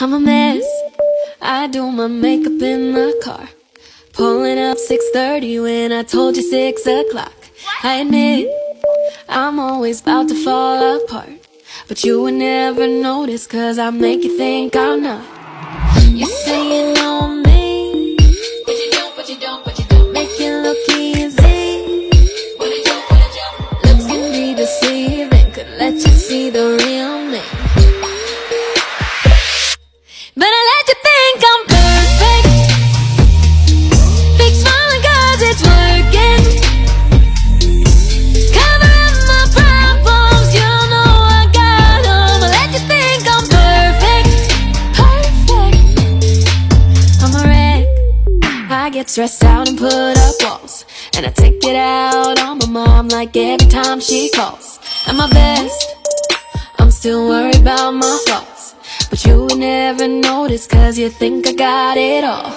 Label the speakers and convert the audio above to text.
Speaker 1: I'm a mess. I do my makeup in the car, pulling up 6:30 when I told you 6 o'clock. I admit I'm always about to fall apart, but you would never notice, cause I make you think I'm not. You say you know me, but you don't, but you don't, but you don't. Make it look easy, but it don't, but it don't. Looks can be deceiving, could let you see the real me, but I let you think I'm perfect. Fake smiling cause it's working. Cover up my problems, you know I got them. I let you think I'm perfect. Perfect. I'm a wreck. I get stressed out and put up walls, and I take it out on my mom like every time she calls. At my best, I'm still worried about my flaws, but you would never notice, cause you think I got it all.